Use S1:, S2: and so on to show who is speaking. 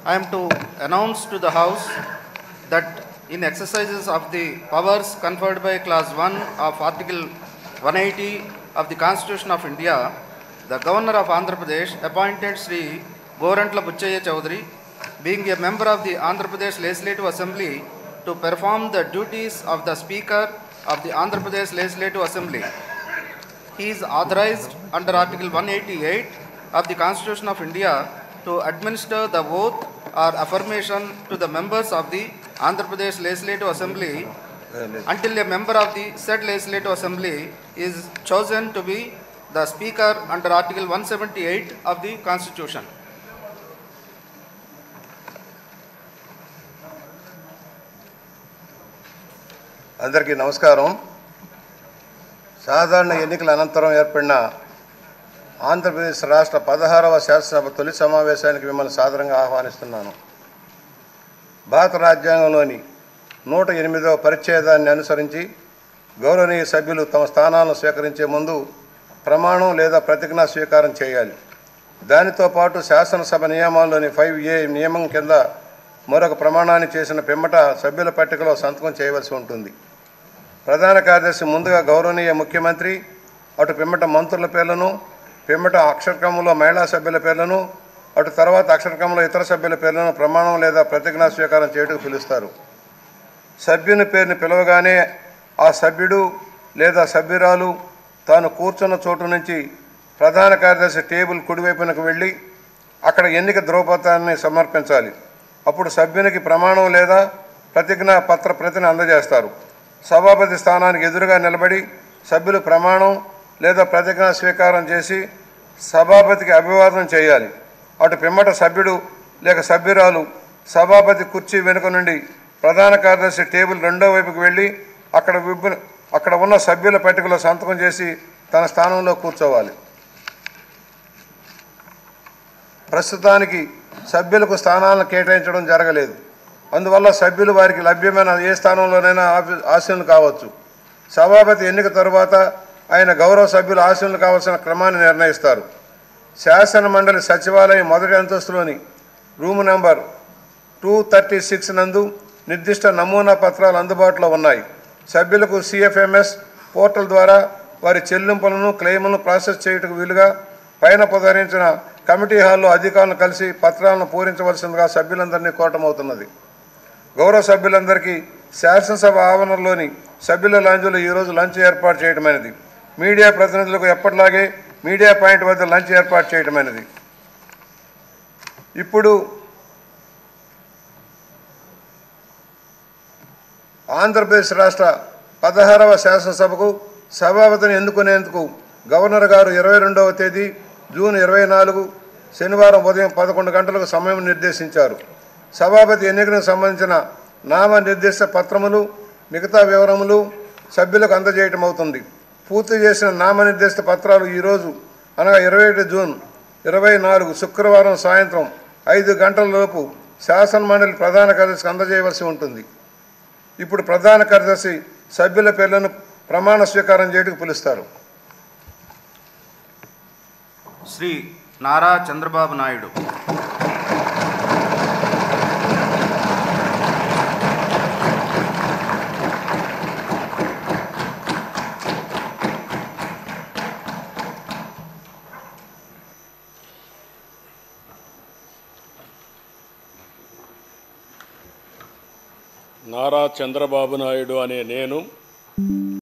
S1: I am to announce to the House that in exercises of the powers conferred by Clause 1 of Article 180 of the Constitution of India, the Governor of Andhra Pradesh appointed Sri Gorantla Buchaya Chaudhary, being a member of the Andhra Pradesh Legislative Assembly, to perform the duties of the Speaker of the Andhra Pradesh Legislative Assembly. He is authorized under Article 188 of the Constitution of India to administer the oath or affirmation to the members of the Andhra Pradesh Legislative Assembly until a member of the said Legislative Assembly is chosen to be the Speaker under Article 178 of the Constitution.
S2: అందరికీ నమస్కారం. సాధారణ ఎన్నికల అనంతరం ఏర్పడిన ఆంధ్రప్రదేశ్ రాష్ట్ర 16వ శాసనసభ తొలి సమావేశానికి మిమ్మల్ని సాదరంగా ఆహ్వానిస్తున్నాను. భారత రాజ్యాంగంలోని 108వ పరిచ్ఛేదాన్ని అనుసరించి గౌరవనీయ సభ్యులు తమ స్థానాలను స్వీకరించే ముందు ప్రమాణం లేదా ప్రతిజ్ఞా స్వీకారం చేయాలి. దానితో పాటు శాసనసభ నియమాల్లోని 5A నియమం కింద మరొక ప్రమాణాన్ని చేసిన పిమ్మట సభ్యుల పట్టికలో సంతకం చేయవలసి ఉంటుంది. ప్రధాన కార్యదర్శి ముందుగా గౌరవనీయ ముఖ్యమంత్రి, అటు పిమ్మట మంత్రుల పేర్లను, పిమ్మట అక్షరక్రమంలో మహిళా సభ్యుల పేర్లను, అటు తర్వాత అక్షరక్రమంలో ఇతర సభ్యుల పేర్లను ప్రమాణం లేదా ప్రతిజ్ఞా స్వీకారం చేయడానికి పిలుస్తారు. సభ్యుని పేరుని పిలవగానే ఆ సభ్యుడు లేదా సభ్యురాలు తాను కూర్చున్న చోటు నుంచి ప్రధాన కార్యదర్శి టేబుల్ కుడివైపునకు వెళ్ళి అక్కడ ఎన్నిక ధ్రువపత్రాన్ని సమర్పించాలి. అప్పుడు సభ్యునికి ప్రమాణం లేదా ప్రతిజ్ఞా పత్ర ప్రతిని అందజేస్తారు. సభాపతి స్థానానికి ఎదురుగా నిలబడి సభ్యులు ప్రమాణం లేదా ప్రతిజ్ఞా స్వీకారం చేసి సభాపతికి అభివాదనం చేయాలి. అటు పిమ్మట సభ్యుడు లేక సభ్యురాలు సభాపతి కుర్చీ వెనుక నుండి ప్రధాన కార్యదర్శి టేబుల్ రెండో వైపుకి వెళ్ళి అక్కడ ఉన్న సభ్యుల పట్టికలో సంతకం చేసి తన స్థానంలో కూర్చోవాలి. ప్రస్తుతానికి సభ్యులకు స్థానాలను కేటాయించడం జరగలేదు. అందువల్ల సభ్యులు వారికి లభ్యమైన ఏ స్థానంలోనైనా ఆసీనులు కావచ్చు. సభాపతి ఎన్నిక తరువాత ఆయన గౌరవ సభ్యులు ఆసీనులు కావాల్సిన క్రమాన్ని నిర్ణయిస్తారు. శాసన మండలి సచివాలయం మొదటి అంతస్తులోని రూమ్ నెంబర్ 236 నందు నిర్దిష్ట నమూనా పత్రాలు అందుబాటులో ఉన్నాయి. సభ్యులకు CFMS పోర్టల్ ద్వారా వారి చెల్లింపులను క్లెయిములను ప్రాసెస్ చేయుటకు వీలుగా పైన పొందరించిన కమిటీ హాల్లో అధికారులను కలిసి పత్రాలను పూరించవలసిందిగా సభ్యులందరినీ కోరటమవుతున్నది. గౌరవ సభ్యులందరికీ శాసనసభ ఆవరణలోని సభ్యుల లాంజ్లో ఈరోజు లంచ్ ఏర్పాటు చేయటమైనది. మీడియా ప్రతినిధులకు ఎప్పటిలాగే మీడియా పాయింట్ వద్ద లంచ్ ఏర్పాటు చేయటమైనది. ఇప్పుడు ఆంధ్రప్రదేశ్ రాష్ట్ర 16వ శాసనసభకు సభాపతిని ఎన్నుకునేందుకు గవర్నర్ గారు 22వ తేదీ జూన్ 24 శనివారం ఉదయం 11 గంటలకు సమయం నిర్దేశించారు. సభాపతి ఎన్నికలకు సంబంధించిన నామ నిర్దిష్ట పత్రములు మిగతా వివరములు సభ్యులకు అందజేయటం అవుతుంది. పూర్తి చేసిన నామనిర్దిష్ట పత్రాలు ఈరోజు అనగా 21 జూన్ 24 శుక్రవారం సాయంత్రం 5 గంటలలోపు శాసన మండలి ప్రధాన కార్యదర్శికి అందజేయవలసి ఉంటుంది. ఇప్పుడు ప్రధాన కార్యదర్శి సభ్యుల పేర్లను ప్రమాణ స్వీకారం చేయడానికి పిలుస్తారు.
S1: శ్రీ నారా చంద్రబాబు నాయుడు,
S3: నారా చంద్రబాబు నాయుడు అనే నేను